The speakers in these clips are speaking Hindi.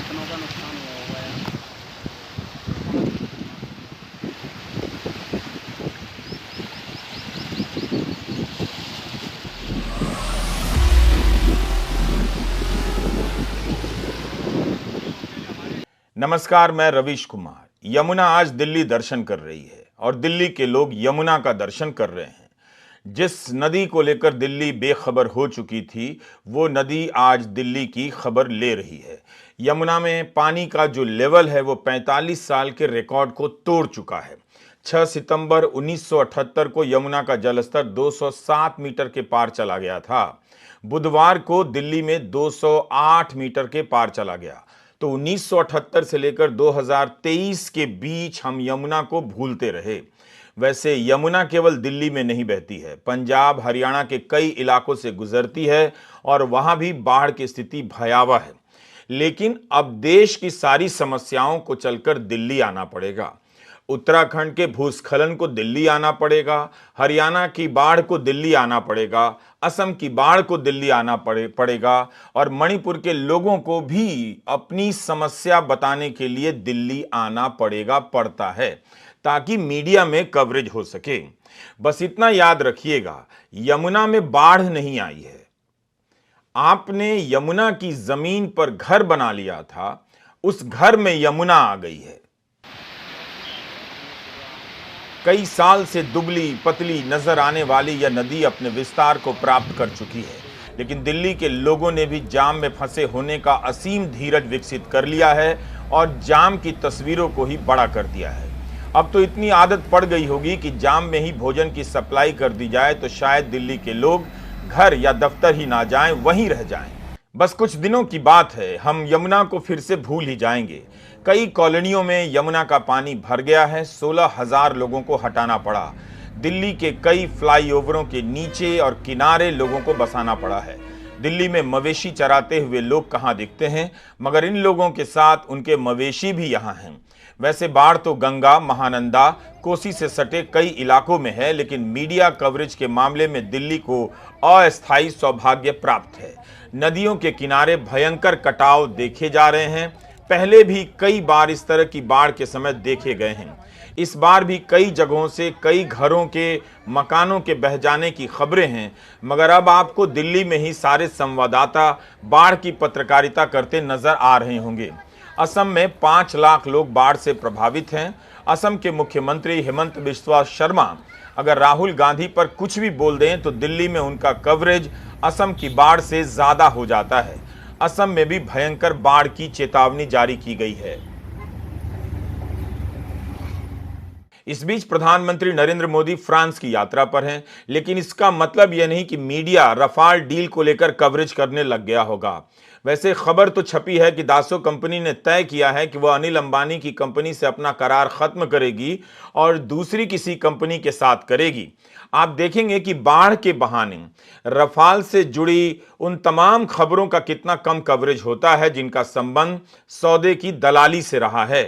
कितनों का नुकसान हुआ होगा यार। नमस्कार, मैं रवीश कुमार। यमुना आज दिल्ली दर्शन कर रही है और दिल्ली के लोग यमुना का दर्शन कर रहे हैं। जिस नदी को लेकर दिल्ली बेखबर हो चुकी थी, वो नदी आज दिल्ली की खबर ले रही है। यमुना में पानी का जो लेवल है वो 45 साल के रिकॉर्ड को तोड़ चुका है। 6 सितंबर 1978 को यमुना का जलस्तर 207 मीटर के पार चला गया था। बुधवार को दिल्ली में 208 मीटर के पार चला गया। तो 1978 से लेकर 2023 के बीच हम यमुना को भूलते रहे। वैसे यमुना केवल दिल्ली में नहीं बहती है, पंजाब हरियाणा के कई इलाकों से गुजरती है और वहां भी बाढ़ की स्थिति भयावह है। लेकिन अब देश की सारी समस्याओं को चलकर दिल्ली आना पड़ेगा। उत्तराखंड के भूस्खलन को दिल्ली आना पड़ेगा, हरियाणा की बाढ़ को दिल्ली आना पड़ेगा, असम की बाढ़ को दिल्ली आना पड़ेगा और मणिपुर के लोगों को भी अपनी समस्या बताने के लिए दिल्ली आना पड़ता है, ताकि मीडिया में कवरेज हो सके। बस इतना याद रखिएगा, यमुना में बाढ़ नहीं आई है। आपने यमुना की जमीन पर घर बना लिया था, उस घर में यमुना आ गई है। कई साल से दुबली पतली नजर आने वाली यह नदी अपने विस्तार को प्राप्त कर चुकी है, लेकिन दिल्ली के लोगों ने भी जाम में फंसे होने का असीम धीरज विकसित कर लिया है और जाम की तस्वीरों को ही बड़ा कर दिया है। अब तो इतनी आदत पड़ गई होगी कि जाम में ही भोजन की सप्लाई कर दी जाए तो शायद दिल्ली के लोग घर या दफ्तर ही ना जाएं, वहीं रह जाएं। बस कुछ दिनों की बात है, हम यमुना को फिर से भूल ही जाएंगे। कई कॉलोनियों में यमुना का पानी भर गया है, 16,000 लोगों को हटाना पड़ा। दिल्ली के कई फ्लाईओवरों के नीचे और किनारे लोगों को बसाना पड़ा है। दिल्ली में मवेशी चराते हुए लोग कहाँ दिखते हैं, मगर इन लोगों के साथ उनके मवेशी भी यहाँ हैं। वैसे बाढ़ तो गंगा, महानंदा, कोसी से सटे कई इलाकों में है, लेकिन मीडिया कवरेज के मामले में दिल्ली को अस्थायी सौभाग्य प्राप्त है। नदियों के किनारे भयंकर कटाव देखे जा रहे हैं। पहले भी कई बार इस तरह की बाढ़ के समय देखे गए हैं। इस बार भी कई जगहों से कई घरों के, मकानों के बह जाने की खबरें हैं, मगर अब आपको दिल्ली में ही सारे संवाददाता बाढ़ की पत्रकारिता करते नजर आ रहे होंगे। असम में 5 लाख लोग बाढ़ से प्रभावित हैं। असम के मुख्यमंत्री हेमंत बिस्वा शर्मा अगर राहुल गांधी पर कुछ भी बोल दें तो दिल्ली में उनका कवरेज असम की बाढ़ से ज्यादा हो जाता है। असम में भी भयंकर बाढ़ की चेतावनी जारी की गई है। इस बीच प्रधानमंत्री नरेंद्र मोदी फ्रांस की यात्रा पर हैं, लेकिन इसका मतलब यह नहीं कि मीडिया रफाल डील को लेकर कवरेज करने लग गया होगा। वैसे खबर तो छपी है कि दासो कंपनी ने तय किया है कि वह अनिल अंबानी की कंपनी से अपना करार खत्म करेगी और दूसरी किसी कंपनी के साथ करेगी। आप देखेंगे कि बाढ़ के बहाने रफाल से जुड़ी उन तमाम खबरों का कितना कम कवरेज होता है जिनका संबंध सौदे की दलाली से रहा है।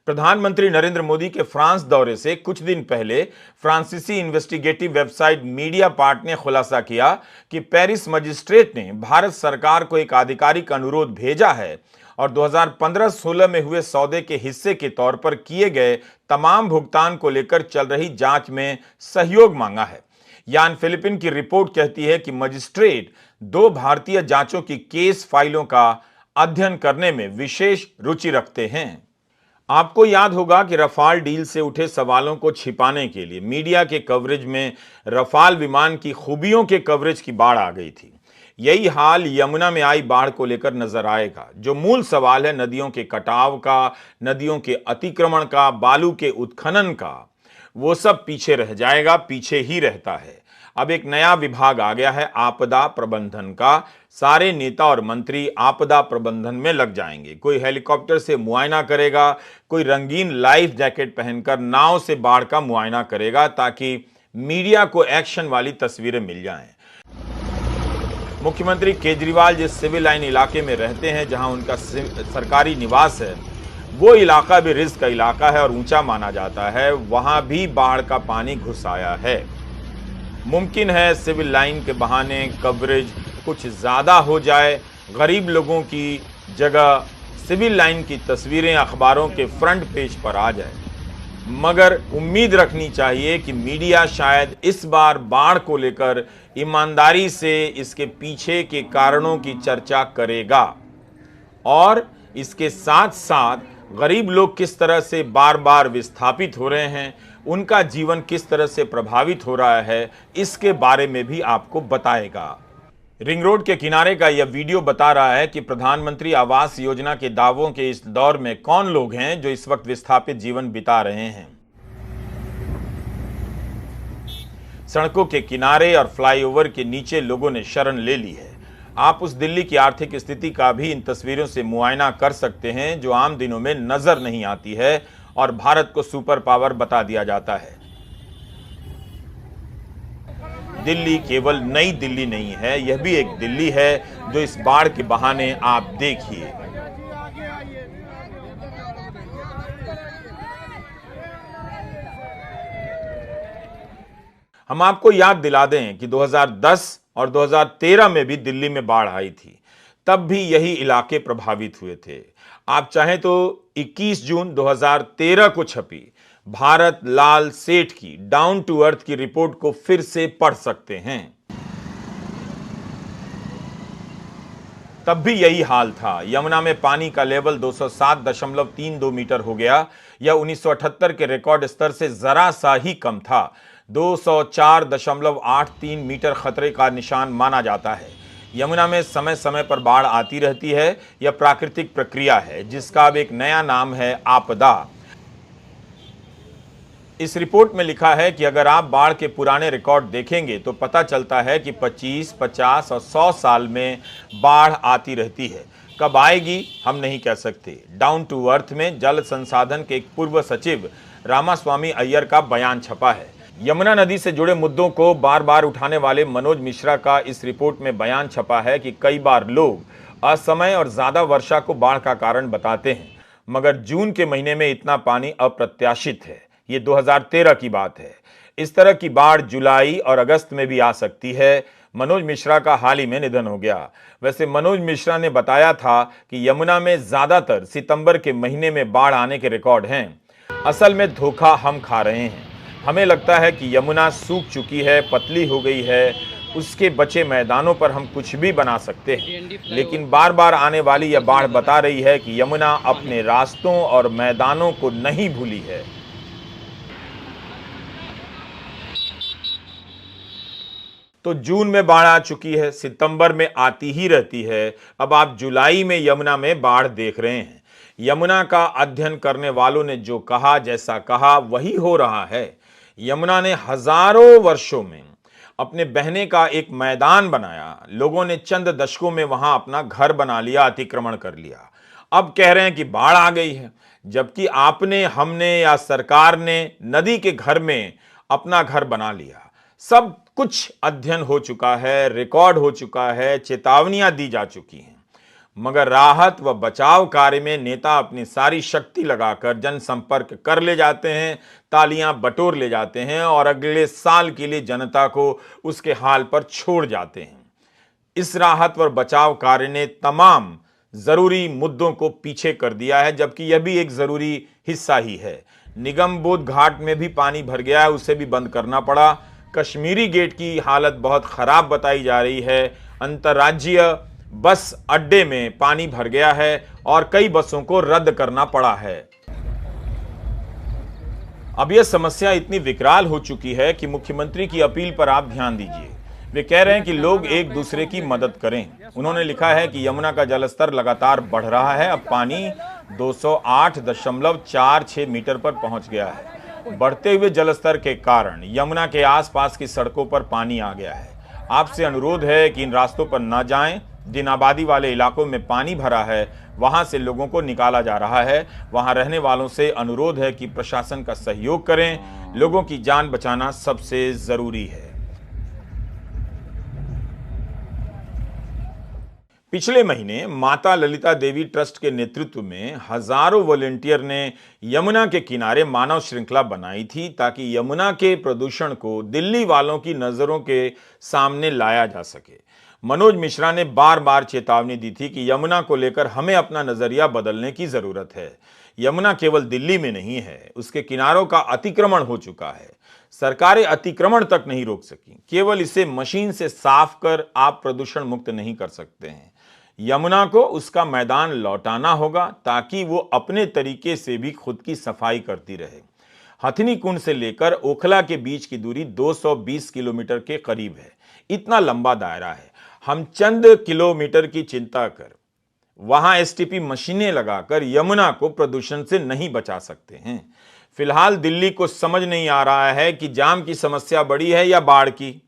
प्रधानमंत्री नरेंद्र मोदी के फ्रांस दौरे से कुछ दिन पहले फ्रांसीसी इन्वेस्टिगेटिव वेबसाइट मीडियापार्ट ने खुलासा किया कि पेरिस मजिस्ट्रेट ने भारत सरकार को एक आधिकारिक अनुरोध भेजा है और 2015-16 में हुए सौदे के हिस्से के तौर पर किए गए तमाम भुगतान को लेकर चल रही जांच में सहयोग मांगा है। यान फिलिपिन की रिपोर्ट कहती है कि मजिस्ट्रेट 2 भारतीय जांचों की केस फाइलों का अध्ययन करने में विशेष रुचि रखते हैं। आपको याद होगा कि रफाल डील से उठे सवालों को छिपाने के लिए मीडिया के कवरेज में रफाल विमान की खूबियों के कवरेज की बाढ़ आ गई थी। यही हाल यमुना में आई बाढ़ को लेकर नजर आएगा। जो मूल सवाल है नदियों के कटाव का, नदियों के अतिक्रमण का, बालू के उत्खनन का, वो सब पीछे रह जाएगा, पीछे ही रहता है। अब एक नया विभाग आ गया है आपदा प्रबंधन का। सारे नेता और मंत्री आपदा प्रबंधन में लग जाएंगे। कोई हेलीकॉप्टर से मुआयना करेगा, कोई रंगीन लाइफ जैकेट पहनकर नाव से बाढ़ का मुआयना करेगा, ताकि मीडिया को एक्शन वाली तस्वीरें मिल जाएं। मुख्यमंत्री केजरीवाल जिस सिविल लाइन इलाके में रहते हैं, जहां उनका सरकारी निवास है, वो इलाका भी रिस्क का इलाका है और ऊंचा माना जाता है। वहां भी बाढ़ का पानी घुस आया है। मुमकिन है सिविल लाइन के बहाने कवरेज कुछ ज़्यादा हो जाए, गरीब लोगों की जगह सिविल लाइन की तस्वीरें अखबारों के फ्रंट पेज पर आ जाए। मगर उम्मीद रखनी चाहिए कि मीडिया शायद इस बार बाढ़ को लेकर ईमानदारी से इसके पीछे के कारणों की चर्चा करेगा और इसके साथ साथ गरीब लोग किस तरह से बार बार विस्थापित हो रहे हैं, उनका जीवन किस तरह से प्रभावित हो रहा है, इसके बारे में भी आपको बताएगा। रिंग रोड के किनारे का यह वीडियो बता रहा है कि प्रधानमंत्री आवास योजना के दावों के इस दौर में कौन लोग हैं जो इस वक्त विस्थापित जीवन बिता रहे हैं। सड़कों के किनारे और फ्लाईओवर के नीचे लोगों ने शरण ले ली है। आप उस दिल्ली की आर्थिक स्थिति का भी इन तस्वीरों से मुआयना कर सकते हैं जो आम दिनों में नजर नहीं आती है और भारत को सुपर पावर बता दिया जाता है। दिल्ली केवल नई दिल्ली नहीं है, यह भी एक दिल्ली है जो इस बाढ़ के बहाने आप देखिए। हम आपको याद दिला दें कि 2010 और 2013 में भी दिल्ली में बाढ़ आई थी, तब भी यही इलाके प्रभावित हुए थे। आप चाहें तो 21 जून 2013 को छपी भारत लाल सेठ की डाउन टू अर्थ की रिपोर्ट को फिर से पढ़ सकते हैं। तब भी यही हाल था। यमुना में पानी का लेवल 207.32 मीटर हो गया। यह 1978 के रिकॉर्ड स्तर से जरा सा ही कम था। 204.83 मीटर खतरे का निशान माना जाता है। यमुना में समय समय पर बाढ़ आती रहती है। यह प्राकृतिक प्रक्रिया है जिसका अब एक नया नाम है आपदा। इस रिपोर्ट में लिखा है कि अगर आप बाढ़ के पुराने रिकॉर्ड देखेंगे तो पता चलता है कि 25, 50 और 100 साल में बाढ़ आती रहती है। कब आएगी हम नहीं कह सकते। डाउन टू अर्थ में जल संसाधन के एक पूर्व सचिव रामास्वामी अय्यर का बयान छपा है। यमुना नदी से जुड़े मुद्दों को बार बार उठाने वाले मनोज मिश्रा का इस रिपोर्ट में बयान छपा है कि कई बार लोग असमय और ज्यादा वर्षा को बाढ़ का कारण बताते हैं, मगर जून के महीने में इतना पानी अप्रत्याशित है। ये 2013 की बात है। इस तरह की बाढ़ जुलाई और अगस्त में भी आ सकती है। मनोज मिश्रा का हाल ही में निधन हो गया। वैसे मनोज मिश्रा ने बताया था कि यमुना में ज्यादातर सितंबर के महीने में बाढ़ आने के रिकॉर्ड हैं। असल में धोखा हम खा रहे हैं। हमें लगता है कि यमुना सूख चुकी है, पतली हो गई है, उसके बचे मैदानों पर हम कुछ भी बना सकते हैं, लेकिन बार बार आने वाली यह बाढ़ बता रही है कि यमुना अपने रास्तों और मैदानों को नहीं भूली है। तो जून में बाढ़ आ चुकी है, सितंबर में आती ही रहती है। अब आप जुलाई में यमुना में बाढ़ देख रहे हैं। यमुना का अध्ययन करने वालों ने जो कहा, जैसा कहा, वही हो रहा है। यमुना ने हजारों वर्षों में अपने बहने का एक मैदान बनाया। लोगों ने चंद दशकों में वहां अपना घर बना लिया, अतिक्रमण कर लिया। अब कह रहे हैं कि बाढ़ आ गई है, जबकि आपने, हमने या सरकार ने नदी के घर में अपना घर बना लिया। सब कुछ अध्ययन हो चुका है, रिकॉर्ड हो चुका है, चेतावनियां दी जा चुकी हैं, मगर राहत व बचाव कार्य में नेता अपनी सारी शक्ति लगाकर जनसंपर्क कर ले जाते हैं, तालियां बटोर ले जाते हैं और अगले साल के लिए जनता को उसके हाल पर छोड़ जाते हैं। इस राहत व बचाव कार्य ने तमाम जरूरी मुद्दों को पीछे कर दिया है, जबकि यह भी एक जरूरी हिस्सा ही है। निगम बोध घाट में भी पानी भर गया है, उसे भी बंद करना पड़ा। कश्मीरी गेट की हालत बहुत खराब बताई जा रही है। अंतर्राज्यीय बस अड्डे में पानी भर गया है और कई बसों को रद्द करना पड़ा है। अब यह समस्या इतनी विकराल हो चुकी है कि मुख्यमंत्री की अपील पर आप ध्यान दीजिए। वे कह रहे हैं कि लोग एक दूसरे की मदद करें। उन्होंने लिखा है कि यमुना का जलस्तर लगातार बढ़ रहा है। अब पानी 208.46 मीटर पर पहुंच गया है। बढ़ते हुए जलस्तर के कारण यमुना के आसपास की सड़कों पर पानी आ गया है। आपसे अनुरोध है कि इन रास्तों पर न जाएं। जिन आबादी वाले इलाकों में पानी भरा है वहां से लोगों को निकाला जा रहा है। वहां रहने वालों से अनुरोध है कि प्रशासन का सहयोग करें। लोगों की जान बचाना सबसे जरूरी है। पिछले महीने माता ललिता देवी ट्रस्ट के नेतृत्व में हजारों वॉलंटियर ने यमुना के किनारे मानव श्रृंखला बनाई थी ताकि यमुना के प्रदूषण को दिल्ली वालों की नजरों के सामने लाया जा सके। मनोज मिश्रा ने बार बार चेतावनी दी थी कि यमुना को लेकर हमें अपना नजरिया बदलने की जरूरत है। यमुना केवल दिल्ली में नहीं है, उसके किनारों का अतिक्रमण हो चुका है। सरकारें अतिक्रमण तक नहीं रोक सकी, केवल इसे मशीन से साफ कर आप प्रदूषण मुक्त नहीं कर सकते हैं। यमुना को उसका मैदान लौटाना होगा ताकि वो अपने तरीके से भी खुद की सफाई करती रहे। हथिनी कुंड से लेकर ओखला के बीच की दूरी 220 किलोमीटर के करीब है। इतना लंबा दायरा है। हम चंद किलोमीटर की चिंता कर वहां एसटीपी मशीनें लगाकर यमुना को प्रदूषण से नहीं बचा सकते हैं। फिलहाल दिल्ली को समझ नहीं आ रहा है कि जाम की समस्या बड़ी है या बाढ़ की।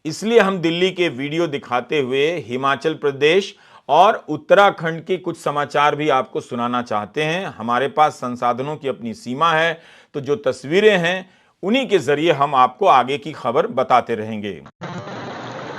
इसलिए हम दिल्ली के वीडियो दिखाते हुए हिमाचल प्रदेश और उत्तराखंड के कुछ समाचार भी आपको सुनाना चाहते हैं। हमारे पास संसाधनों की अपनी सीमा है, तो जो तस्वीरें हैं उन्हीं के जरिए हम आपको आगे की खबर बताते रहेंगे।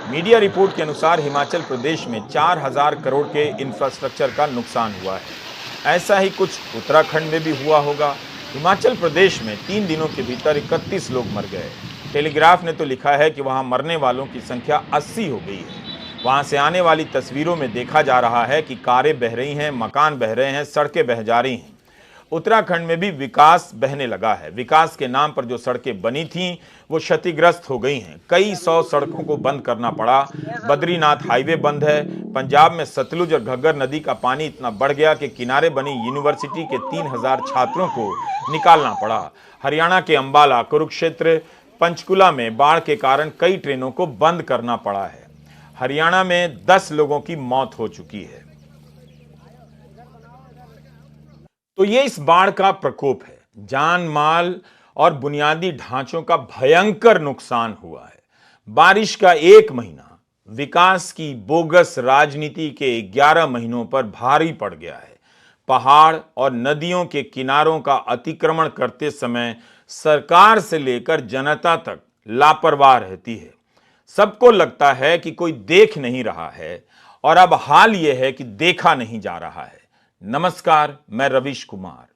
मीडिया रिपोर्ट के अनुसार हिमाचल प्रदेश में 4000 करोड़ के इंफ्रास्ट्रक्चर का नुकसान हुआ है। ऐसा ही कुछ उत्तराखंड में भी हुआ होगा। हिमाचल प्रदेश में 3 दिनों के भीतर 31 लोग मर गए। टेलीग्राफ ने तो लिखा है कि वहां मरने वालों की संख्या 80 हो गई है। वहां से आने वाली तस्वीरों में देखा जा रहा है कि कारें बह रही हैं, मकान बह रहे हैं, सड़कें बह जा रही हैं। उत्तराखंड में भी विकास बहने लगा है। विकास के नाम पर जो सड़कें बनी थीं वो क्षतिग्रस्त हो गई हैं। कई 100 सड़कों को बंद करना पड़ा। बद्रीनाथ हाईवे बंद है। पंजाब में सतलुज और घग्गर नदी का पानी इतना बढ़ गया कि किनारे बनी यूनिवर्सिटी के 3000 छात्रों को निकालना पड़ा। हरियाणा के अंबाला, कुरुक्षेत्र, पंचकुला में बाढ़ के कारण कई ट्रेनों को बंद करना पड़ा है। हरियाणा में 10 लोगों की मौत हो चुकी है। तो ये इस बाढ़ का प्रकोप है। जान माल और बुनियादी ढांचों का भयंकर नुकसान हुआ है। बारिश का 1 महीना विकास की बोगस राजनीति के 11 महीनों पर भारी पड़ गया है। पहाड़ और नदियों के किनारों का अतिक्रमण करते समय सरकार से लेकर जनता तक लापरवाह रहती है। सबको लगता है कि कोई देख नहीं रहा है और अब हाल यह है कि देखा नहीं जा रहा है। नमस्कार, मैं रवीश कुमार।